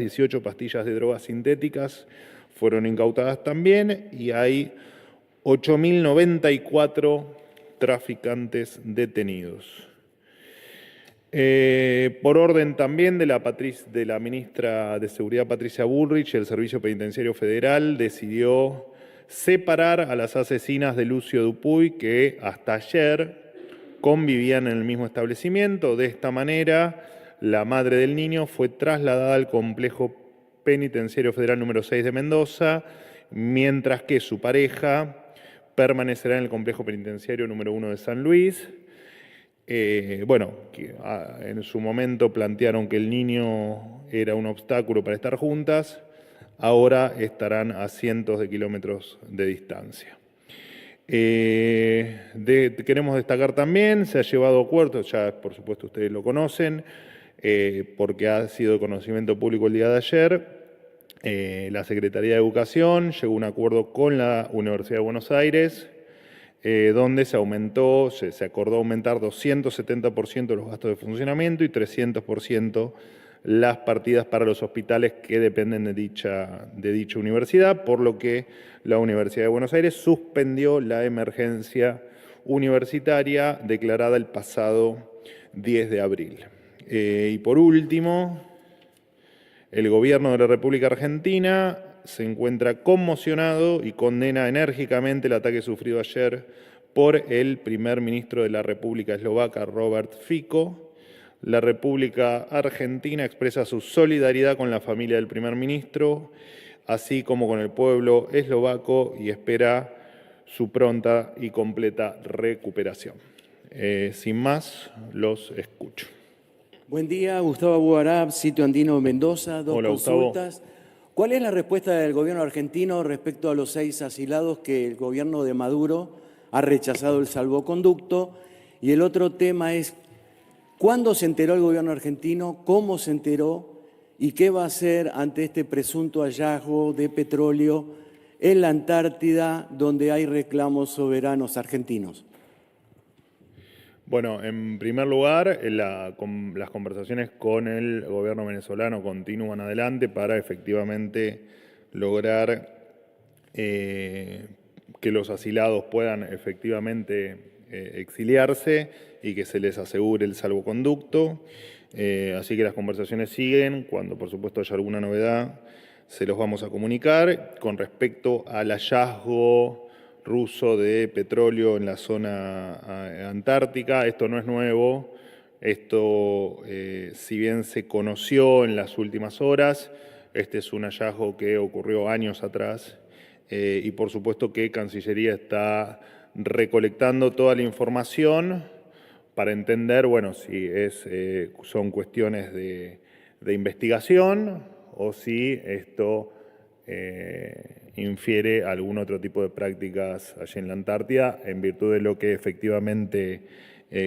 18 pastillas de drogas sintéticas fueron incautadas también y hay 8.094 traficantes detenidos. Por orden también de la ministra de Seguridad Patricia Bullrich, el Servicio Penitenciario Federal decidió separar a las asesinas de Lucio Dupuy, que hasta ayer convivían en el mismo establecimiento. De esta manera, la madre del niño fue trasladada al Complejo Penitenciario Federal número 6 de Mendoza, mientras que su pareja permanecerá en el Complejo Penitenciario número 1 de San Luis. En su momento plantearon que el niño era un obstáculo para estar juntas, ahora estarán a cientos de kilómetros de distancia. Queremos destacar también, se ha llevado a puerto, ya por supuesto ustedes lo conocen, porque ha sido de conocimiento público el día de ayer, la Secretaría de Educación llegó a un acuerdo con la Universidad de Buenos Aires, donde se acordó aumentar 270% los gastos de funcionamiento y 300% las partidas para los hospitales que dependen de dicha universidad, por lo que la Universidad de Buenos Aires suspendió la emergencia universitaria declarada el pasado 10 de abril. Y por último, el Gobierno de la República Argentina se encuentra conmocionado y condena enérgicamente el ataque sufrido ayer por el primer ministro de la República Eslovaca, Robert Fico. La República Argentina expresa su solidaridad con la familia del primer ministro, así como con el pueblo eslovaco, y espera su pronta y completa recuperación. Sin más, los escucho. Buen día, Gustavo Abuarab, Sitio Andino Mendoza. Dos Hola, consultas. Gustavo. ¿Cuál es la respuesta del gobierno argentino respecto a los 6 asilados que el gobierno de Maduro ha rechazado el salvoconducto? Y el otro tema es, ¿cuándo se enteró el gobierno argentino? ¿Cómo se enteró? ¿Y qué va a hacer ante este presunto hallazgo de petróleo en la Antártida, donde hay reclamos soberanos argentinos? Bueno, en primer lugar, las conversaciones con el gobierno venezolano continúan adelante para efectivamente lograr que los asilados puedan efectivamente exiliarse y que se les asegure el salvoconducto. Así que las conversaciones siguen. Cuando, por supuesto, haya alguna novedad, se los vamos a comunicar. Con respecto al hallazgo ruso de petróleo en la zona antártica, esto no es nuevo. Esto, si bien se conoció en las últimas horas, este es un hallazgo que ocurrió años atrás y por supuesto que Cancillería está recolectando toda la información para entender, bueno, si son cuestiones de investigación o si esto infiere algún otro tipo de prácticas allí en la Antártida. En virtud de lo que efectivamente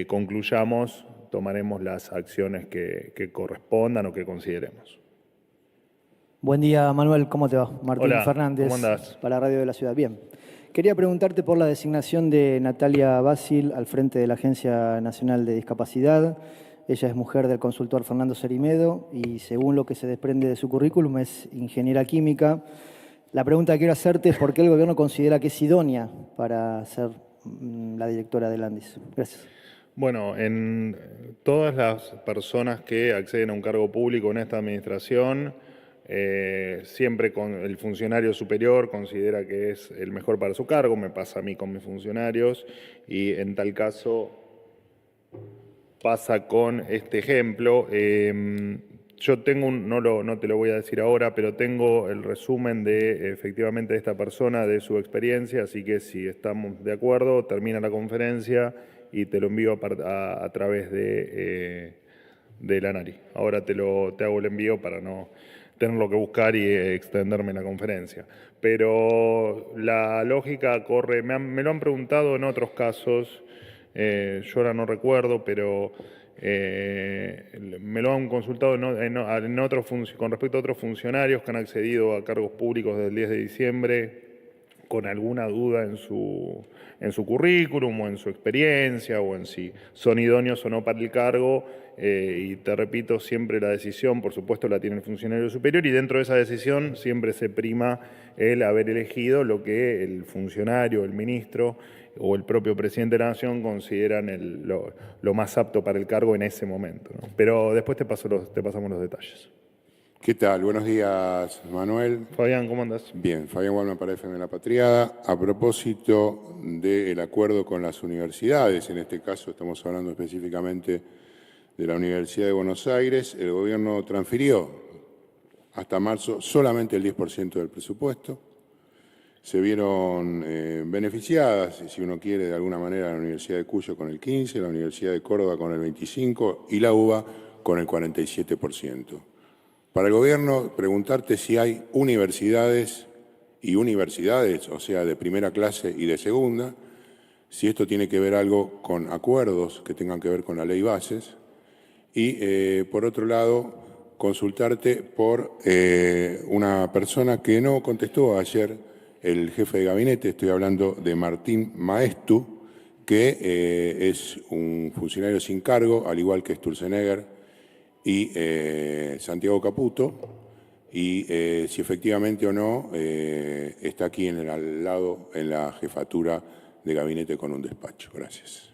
concluyamos, tomaremos las acciones que correspondan o que consideremos. Buen día, Manuel, ¿cómo te va? Martín Hola, Fernández, ¿cómo andás? para Radio de la Ciudad. Bien. Quería preguntarte por la designación de Natalia Basil al frente de la Agencia Nacional de Discapacidad. Ella es mujer del consultor Fernando Cerimedo y, según lo que se desprende de su currículum, es ingeniera química. La pregunta que quiero hacerte es por qué el gobierno considera que es idónea para ser la directora del ANDIS. Gracias. Bueno, en todas las personas que acceden a un cargo público en esta administración, siempre el funcionario superior considera que es el mejor para su cargo. Me pasa a mí con mis funcionarios y en tal caso pasa con este ejemplo. Yo tengo no te lo voy a decir ahora, pero tengo el resumen de efectivamente de esta persona, de su experiencia, así que si estamos de acuerdo, termina la conferencia y te lo envío a través de la ANARI. Ahora te hago el envío para no tenerlo que buscar y extenderme en la conferencia. Pero la lógica corre, me lo han preguntado en otros casos, yo ahora no recuerdo, pero me lo han consultado con respecto a otros funcionarios que han accedido a cargos públicos desde el 10 de diciembre con alguna duda en su currículum o en su experiencia o en si son idóneos o no para el cargo. Y te repito, siempre la decisión, por supuesto, la tiene el funcionario superior y dentro de esa decisión siempre se prima el haber elegido lo que el funcionario, el ministro o el propio presidente de la Nación consideran lo más apto para el cargo en ese momento, ¿no? Pero después te pasamos los detalles. ¿Qué tal? Buenos días, Manuel. Fabián, ¿cómo andás? Bien, Fabián Walman para FM La Patriada. A propósito del acuerdo con las universidades, en este caso estamos hablando específicamente de la Universidad de Buenos Aires, el gobierno transfirió hasta marzo solamente el 10% del presupuesto. Se vieron beneficiadas, si uno quiere, de alguna manera, la Universidad de Cuyo con el 15%, la Universidad de Córdoba con el 25% y la UBA con el 47%. Para el gobierno, preguntarte si hay universidades y universidades, o sea, de primera clase y de segunda, si esto tiene que ver algo con acuerdos que tengan que ver con la ley bases. Y, por otro lado, consultarte por una persona que no contestó ayer, el jefe de gabinete, estoy hablando de Martín Maestu, que es un funcionario sin cargo, al igual que Sturzenegger y Santiago Caputo, y si efectivamente o no está aquí al lado en la jefatura de gabinete con un despacho. Gracias.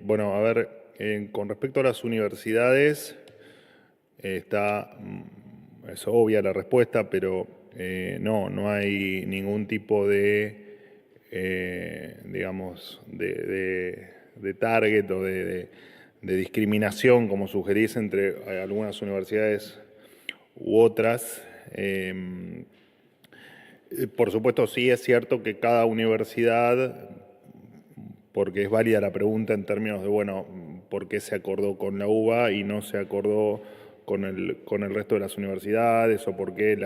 Bueno, a ver, con respecto a las universidades, es obvia la respuesta, pero no hay ningún tipo de, digamos, de target o de discriminación, como sugerís, entre algunas universidades u otras. Por supuesto, sí es cierto que cada universidad, porque es válida la pregunta en términos de, bueno, ¿por qué se acordó con la UBA y no se acordó con el resto de las universidades? ¿O por qué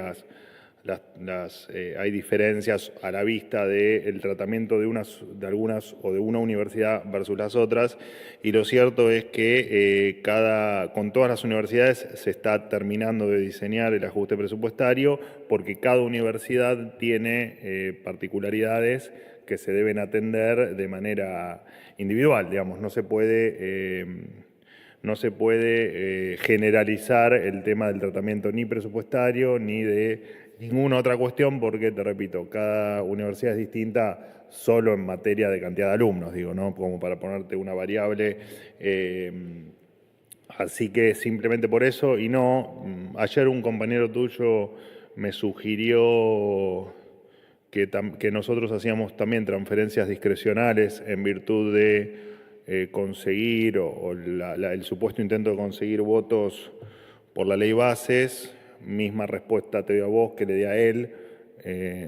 hay diferencias a la vista del tratamiento de algunas o de una universidad versus las otras? Y lo cierto es que con todas las universidades se está terminando de diseñar el ajuste presupuestario porque cada universidad tiene particularidades que se deben atender de manera individual, digamos. No se puede generalizar el tema del tratamiento ni presupuestario ni de ninguna otra cuestión porque, te repito, cada universidad es distinta solo en materia de cantidad de alumnos, digo, ¿no? Como para ponerte una variable. Así que simplemente por eso, y no, ayer un compañero tuyo me sugirió que nosotros hacíamos también transferencias discrecionales en virtud de conseguir el supuesto intento de conseguir votos por la ley bases. Misma respuesta te doy a vos que le di a él.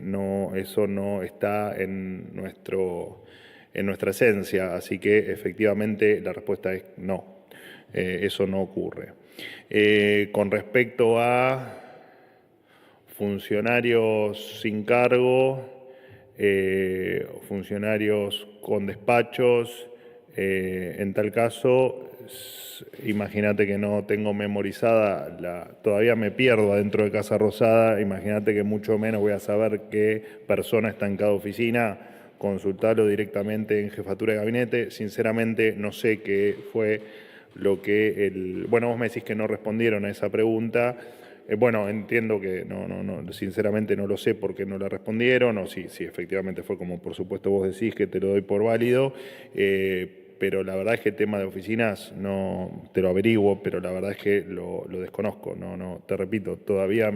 No, eso no está en nuestra esencia, así que efectivamente la respuesta es no. Eso no ocurre. Con respecto a funcionarios sin cargo, funcionarios con despachos, en tal caso, imagínate que no tengo memorizada, todavía me pierdo adentro de Casa Rosada, imagínate que mucho menos voy a saber qué persona está en cada oficina, consultarlo directamente en jefatura de gabinete. Sinceramente no sé qué fue lo que bueno, vos me decís que no respondieron a esa pregunta. Bueno, entiendo que sinceramente no lo sé por qué no la respondieron, o si efectivamente fue como por supuesto vos decís, que te lo doy por válido, pero la verdad es que el tema de oficinas no te lo averiguo, pero la verdad es que lo desconozco, te repito, todavía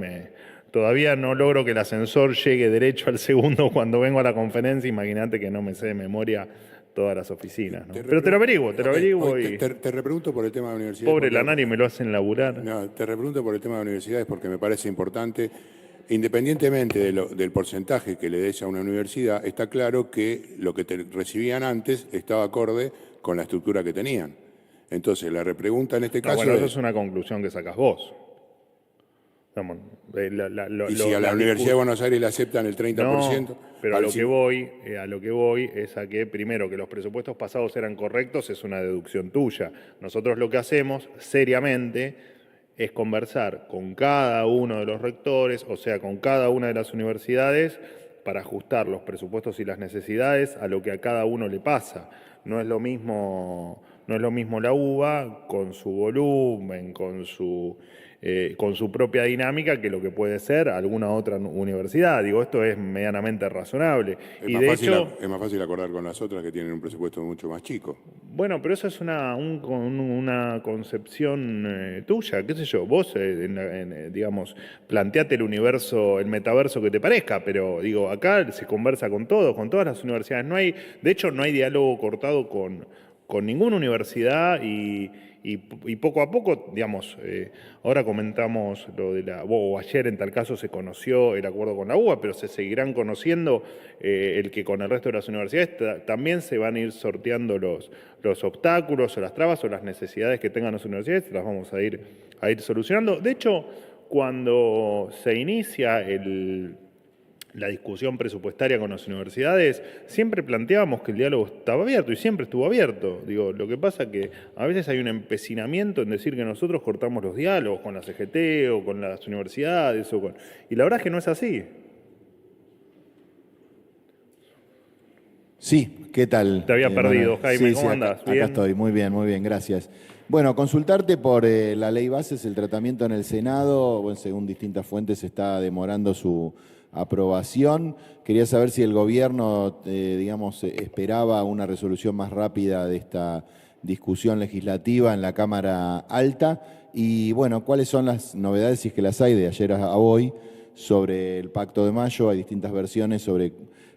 no logro que el ascensor llegue derecho al segundo cuando vengo a la conferencia, imagínate que no me sé de memoria todas las oficinas, ¿no? Pero te lo averiguo y... Te repregunto por el tema de la universidad. Pobre Lanari, me lo hacen laburar. No, te repregunto por el tema de universidades porque me parece importante. Independientemente del porcentaje que le des a una universidad, está claro que lo que te recibían antes estaba acorde con la estructura que tenían. Entonces, la repregunta en este caso bueno, eso es una conclusión que sacas vos. Y si a la Universidad de Buenos Aires le aceptan el 30%... No, pero a lo que voy es a que, primero, que los presupuestos pasados eran correctos, es una deducción tuya. Nosotros lo que hacemos, seriamente, es conversar con cada uno de los rectores, o sea, con cada una de las universidades, para ajustar los presupuestos y las necesidades a lo que a cada uno le pasa. No es lo mismo la UBA con su volumen, con su propia dinámica, que lo que puede ser alguna otra universidad. Digo, esto es medianamente razonable. Es más fácil acordar con las otras que tienen un presupuesto mucho más chico. Bueno, pero eso es una concepción tuya, qué sé yo. Vos, digamos, planteate el universo, el metaverso que te parezca, pero digo, acá se conversa con todos, con todas las universidades. De hecho, no hay diálogo cortado con ninguna universidad y poco a poco, digamos, ahora comentamos lo de o ayer en tal caso se conoció el acuerdo con la UBA, pero se seguirán conociendo el que con el resto de las universidades también se van a ir sorteando los obstáculos o las trabas o las necesidades que tengan las universidades, las vamos a ir solucionando. De hecho, cuando se inicia la discusión presupuestaria con las universidades, siempre planteábamos que el diálogo estaba abierto y siempre estuvo abierto. Digo, lo que pasa es que a veces hay un empecinamiento en decir que nosotros cortamos los diálogos con la CGT o con las universidades, y la verdad es que no es así. Sí, ¿qué tal? Te había perdido, Jaime, sí, ¿cómo sí, andás? Acá ¿Bien? estoy, muy bien, gracias. Bueno, consultarte por la ley bases, el tratamiento en el Senado, bueno, según distintas fuentes está demorando su aprobación. Quería saber si el gobierno, digamos, esperaba una resolución más rápida de esta discusión legislativa en la Cámara Alta y, bueno, cuáles son las novedades, si es que las hay, de ayer a hoy sobre el Pacto de Mayo. Hay distintas versiones sobre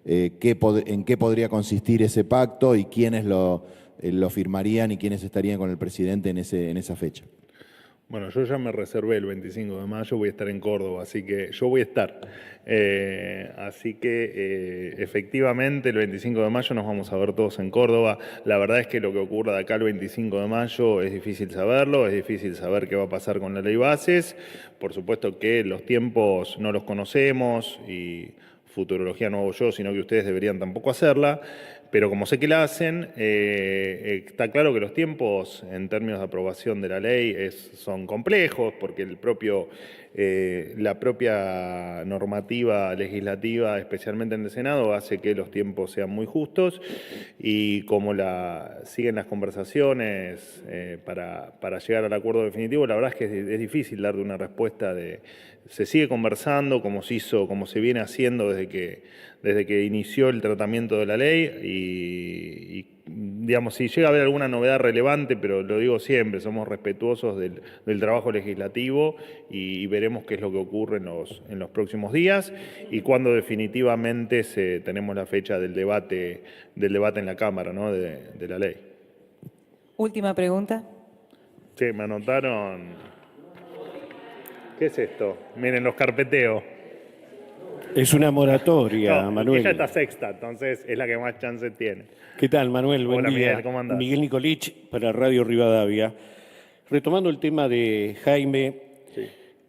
en qué podría consistir ese pacto y quiénes lo firmarían y quiénes estarían con el presidente en esa fecha. Bueno, yo ya me reservé el 25 de mayo, voy a estar en Córdoba, así que yo voy a estar. Así que efectivamente el 25 de mayo nos vamos a ver todos en Córdoba. La verdad es que lo que ocurra de acá el 25 de mayo es difícil saberlo, es difícil saber qué va a pasar con la ley bases. Por supuesto que los tiempos no los conocemos y futurología no hago yo, sino que ustedes deberían tampoco hacerla. Pero como sé que la hacen, está claro que los tiempos en términos de aprobación de la ley son complejos, porque la propia normativa legislativa, especialmente en el Senado, hace que los tiempos sean muy justos, y como siguen las conversaciones para llegar al acuerdo definitivo, la verdad es que es difícil darle una respuesta se sigue conversando como se viene haciendo desde que inició el tratamiento de la ley y digamos, si llega a haber alguna novedad relevante, pero lo digo siempre, somos respetuosos del trabajo legislativo y veremos qué es lo que ocurre en los próximos días y cuando definitivamente tenemos la fecha del debate en la Cámara, ¿no? de la ley. Última pregunta. Sí, me anotaron. ¿Qué es esto? Miren, los carpeteo. Es una moratoria, No, Manuel. ella está sexta, entonces es la que más chance tiene. ¿Qué tal, Manuel? Buen Hola, día. Miguel, ¿cómo andás? Miguel Nicolich para Radio Rivadavia. Retomando el tema de Jaime, Sí.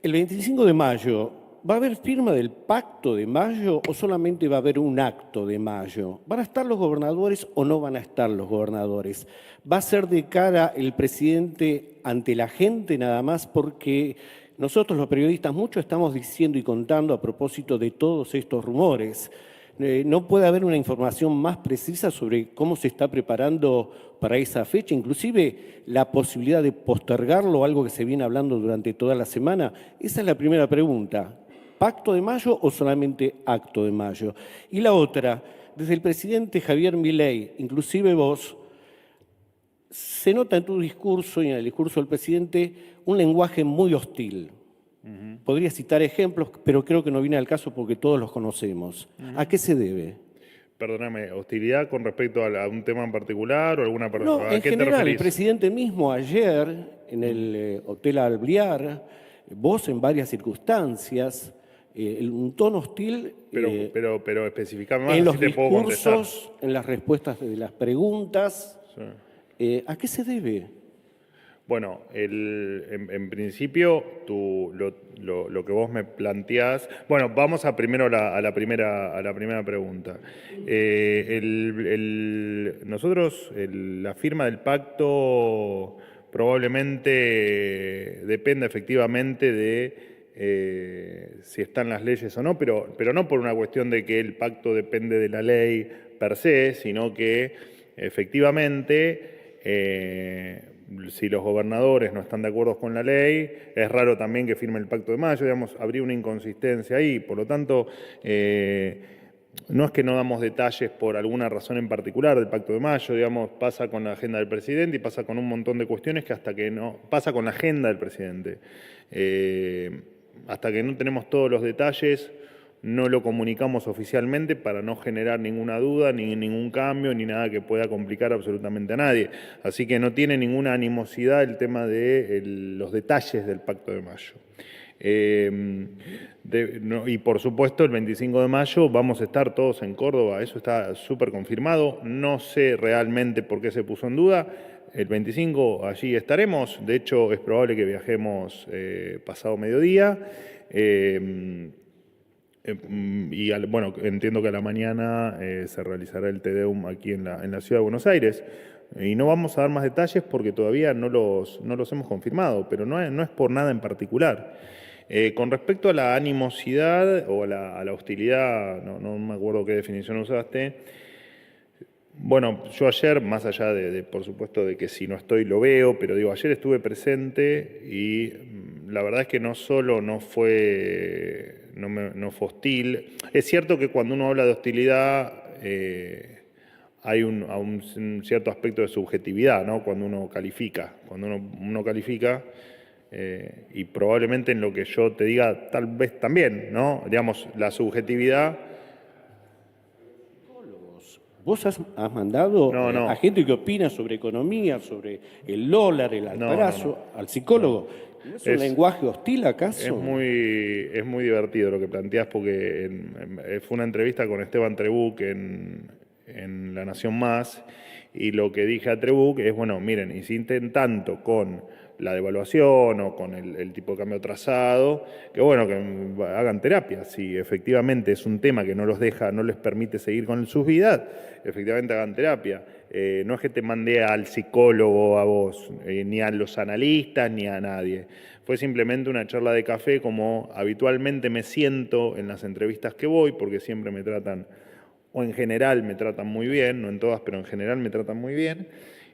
el 25 de mayo, ¿va a haber firma del Pacto de Mayo o solamente va a haber un acto de mayo? ¿Van a estar los gobernadores o no van a estar los gobernadores? ¿Va a ser de cara el presidente ante la gente nada más? Porque nosotros los periodistas mucho estamos diciendo y contando a propósito de todos estos rumores. ¿No puede haber una información más precisa sobre cómo se está preparando para esa fecha? Inclusive la posibilidad de postergarlo, algo que se viene hablando durante toda la semana. Esa es la primera pregunta. ¿Pacto de mayo o solamente acto de mayo? Y la otra, desde el presidente Javier Milei, inclusive vos, se nota en tu discurso y en el discurso del presidente un lenguaje muy hostil. Podría citar ejemplos, pero creo que no viene al caso porque todos los conocemos. ¿A qué se debe? Perdóname, ¿hostilidad con respecto a un tema en particular o alguna persona? No, ¿A en qué te general, el referís? presidente mismo ayer en el Hotel Alvear, vos en varias circunstancias, un tono hostil Pero especificame más, en los así te puedo contestar. discursos, en las respuestas de las preguntas. Sí. ¿A qué se debe? Bueno, en principio lo que vos me planteás. Bueno, vamos primero a la primera pregunta. Nosotros, la firma del pacto probablemente dependa efectivamente de si están las leyes o no, pero no por una cuestión de que el pacto depende de la ley per se, sino que efectivamente si los gobernadores no están de acuerdo con la ley, es raro también que firme el Pacto de Mayo, digamos, habría una inconsistencia ahí. Por lo tanto, no es que no damos detalles por alguna razón en particular del Pacto de Mayo, digamos, pasa con la agenda del presidente y pasa con un montón de cuestiones que hasta que no, pasa con la agenda del presidente. Hasta que no tenemos todos los detalles, no lo comunicamos oficialmente para no generar ninguna duda, ni ningún cambio, ni nada que pueda complicar absolutamente a nadie. Así que no tiene ninguna animosidad el tema de los detalles del Pacto de Mayo. Y por supuesto el 25 de mayo vamos a estar todos en Córdoba, eso está súper confirmado. No sé realmente por qué se puso en duda. El 25 allí estaremos, de hecho es probable que viajemos pasado mediodía. Y bueno, entiendo que a la mañana se realizará el Te Deum aquí en la Ciudad de Buenos Aires. Y no vamos a dar más detalles porque todavía no los hemos confirmado, pero no es por nada en particular. Con respecto a la animosidad o a la hostilidad, no me acuerdo qué definición usaste. Bueno, yo ayer, más allá por supuesto, de que si no estoy lo veo, pero digo, ayer estuve presente y la verdad es que no solo no fue hostil. Es cierto que cuando uno habla de hostilidad hay un cierto aspecto de subjetividad, ¿no? Cuando uno califica. Cuando uno califica, y probablemente en lo que yo te diga, tal vez también, ¿no? Digamos, la subjetividad. Vos has mandado No. a gente que opina sobre economía, sobre el dólar, el alcarazo, al psicólogo. ¿No es un lenguaje hostil acaso? Es muy divertido lo que planteás porque fue una entrevista con Esteban Trebuch en La Nación Más y lo que dije a Trebuch es, bueno, miren, insisten tanto con la devaluación o con el tipo de cambio trazado, que bueno, que hagan terapia. Si efectivamente es un tema que no les permite seguir con sus vidas, efectivamente hagan terapia. No es que te mandé al psicólogo a vos, ni a los analistas, ni a nadie. Fue simplemente una charla de café como habitualmente me siento en las entrevistas que voy, porque siempre me tratan, o en general me tratan muy bien, no en todas, pero en general me tratan muy bien.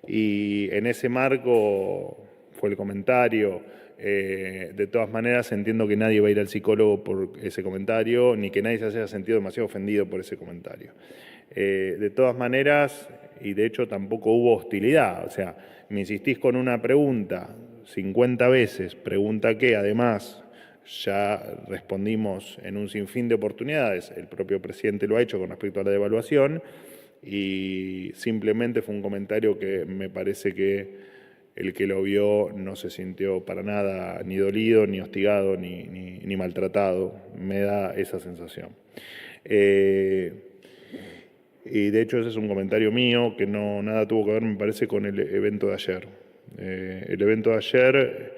Y en ese marco fue el comentario. De todas maneras, entiendo que nadie va a ir al psicólogo por ese comentario, ni que nadie se haya sentido demasiado ofendido por ese comentario. De todas maneras, y de hecho tampoco hubo hostilidad, o sea, me insistís con una pregunta 50 veces, pregunta que además ya respondimos en un sinfín de oportunidades, el propio presidente lo ha hecho con respecto a la devaluación, y simplemente fue un comentario que me parece que el que lo vio no se sintió para nada ni dolido, ni hostigado, ni maltratado. Me da esa sensación. Y de hecho ese es un comentario mío que nada tuvo que ver, me parece, con el evento de ayer. El evento de ayer,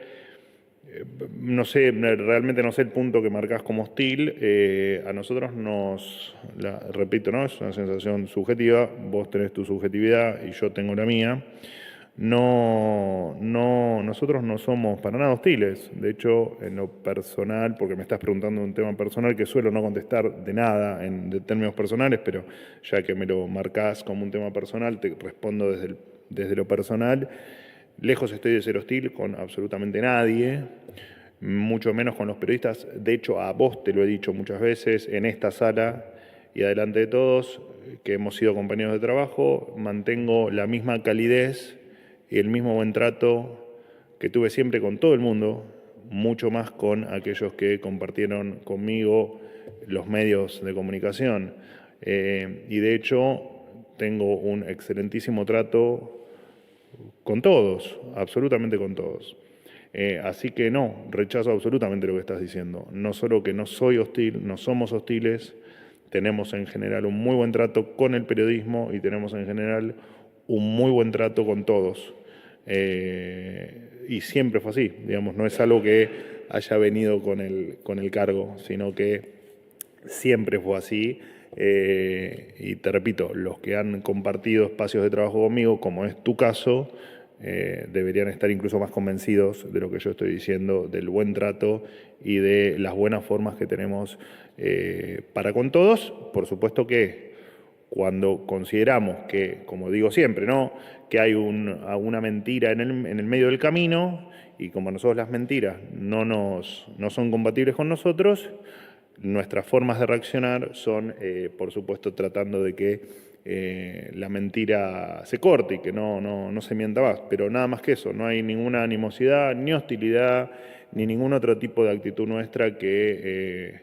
no sé, realmente no sé el punto que marcás como hostil. A nosotros repito, ¿no? Es una sensación subjetiva, vos tenés tu subjetividad y yo tengo la mía. Nosotros no somos para nada hostiles. De hecho, en lo personal, porque me estás preguntando un tema personal que suelo no contestar de nada de términos personales, pero ya que me lo marcás como un tema personal, te respondo desde lo personal. Lejos estoy de ser hostil con absolutamente nadie, mucho menos con los periodistas. De hecho, a vos te lo he dicho muchas veces en esta sala y adelante de todos, que hemos sido compañeros de trabajo, mantengo la misma calidez y el mismo buen trato que tuve siempre con todo el mundo, mucho más con aquellos que compartieron conmigo los medios de comunicación. Y de hecho tengo un excelentísimo trato con todos, absolutamente con todos. Así que no, rechazo absolutamente lo que estás diciendo. No solo que no soy hostil, no somos hostiles, tenemos en general un muy buen trato con el periodismo y tenemos en general un muy buen trato con todos. Y siempre fue así, digamos, no es algo que haya venido con el cargo, sino que siempre fue así. Y te repito, los que han compartido espacios de trabajo conmigo, como es tu caso, deberían estar incluso más convencidos de lo que yo estoy diciendo, del buen trato y de las buenas formas que tenemos para con todos. Por supuesto que cuando consideramos que, como digo siempre, ¿no?, que hay alguna mentira en el medio del camino, y como nosotros las mentiras no son compatibles con nosotros, nuestras formas de reaccionar son, por supuesto, tratando de que la mentira se corte y que no se mienta más. Pero nada más que eso, no hay ninguna animosidad, ni hostilidad, ni ningún otro tipo de actitud nuestra que,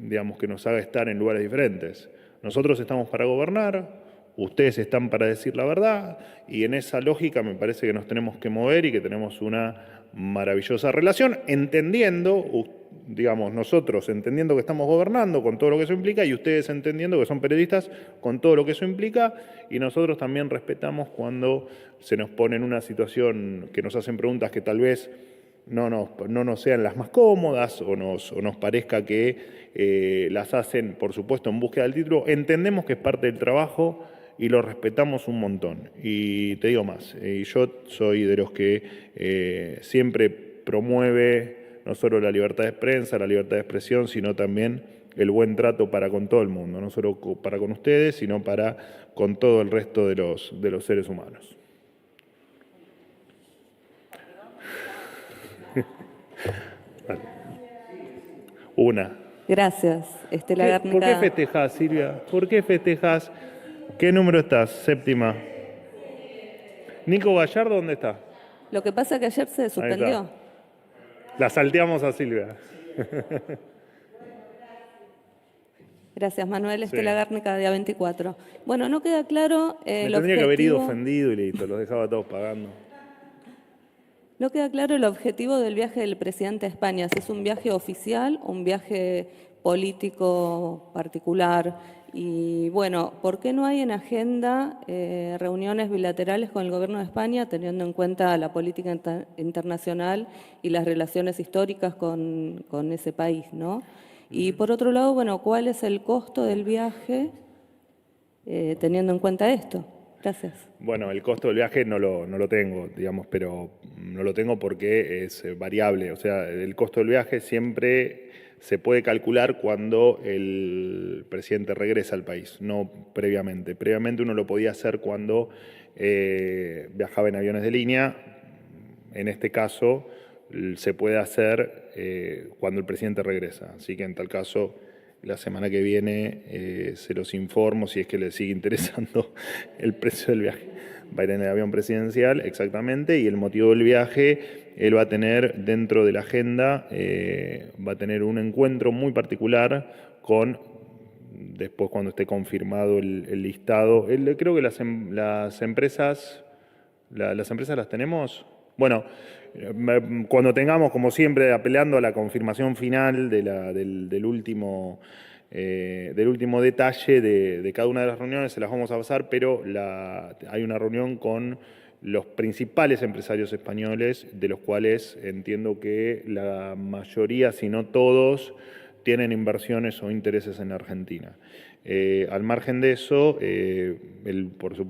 digamos, que nos haga estar en lugares diferentes. Nosotros estamos para gobernar, ustedes están para decir la verdad, y en esa lógica me parece que nos tenemos que mover y que tenemos una maravillosa relación, entendiendo, digamos, nosotros entendiendo que estamos gobernando con todo lo que eso implica, y ustedes entendiendo que son periodistas con todo lo que eso implica, y nosotros también respetamos cuando se nos pone en una situación que nos hacen preguntas que tal vez no nos sean las más cómodas o nos parezca que las hacen, por supuesto, en búsqueda del título. Entendemos que es parte del trabajo y lo respetamos un montón. Y te digo más, y yo soy de los que siempre promueve no solo la libertad de prensa, la libertad de expresión, sino también el buen trato para con todo el mundo, no solo para con ustedes, sino para con todo el resto de los seres humanos. Vale. Una. Gracias, Estela Gárnica. ¿Por qué festejás, Silvia? ¿Por qué festejás? ¿Qué número estás? Séptima. ¿Nico Gallardo dónde está? Lo que pasa es que ayer se suspendió. La salteamos a Silvia. Gracias, Manuel. Sí. Estela Gárnica, día 24. Bueno, no queda claro Me el tendría que haber ido objetivo. ofendido y listo, los dejaba todos pagando. No queda claro el objetivo del viaje del presidente a España, si es un viaje oficial o un viaje político particular. Y bueno, ¿por qué no hay en agenda reuniones bilaterales con el Gobierno de España, teniendo en cuenta la política internacional y las relaciones históricas con ese país, ¿no? Y por otro lado, bueno, ¿cuál es el costo del viaje teniendo en cuenta esto? Gracias. Bueno, el costo del viaje no lo tengo, digamos, pero no lo tengo porque es variable. O sea, el costo del viaje siempre se puede calcular cuando el presidente regresa al país, no previamente. Previamente uno lo podía hacer cuando viajaba en aviones de línea. En este caso se puede hacer cuando el presidente regresa. Así que en tal caso, la semana que viene se los informo si es que les sigue interesando el precio del viaje. Va a ir en el avión presidencial, exactamente, y el motivo del viaje, él va a tener dentro de la agenda, va a tener un encuentro muy particular con, después cuando esté confirmado el listado, creo que las empresas las tenemos. Bueno, cuando tengamos, como siempre, apelando a la confirmación final del último detalle de cada una de las reuniones, se las vamos a pasar, pero hay una reunión con los principales empresarios españoles, de los cuales entiendo que la mayoría, si no todos, tienen inversiones o intereses en Argentina. Al margen de eso, por supuesto,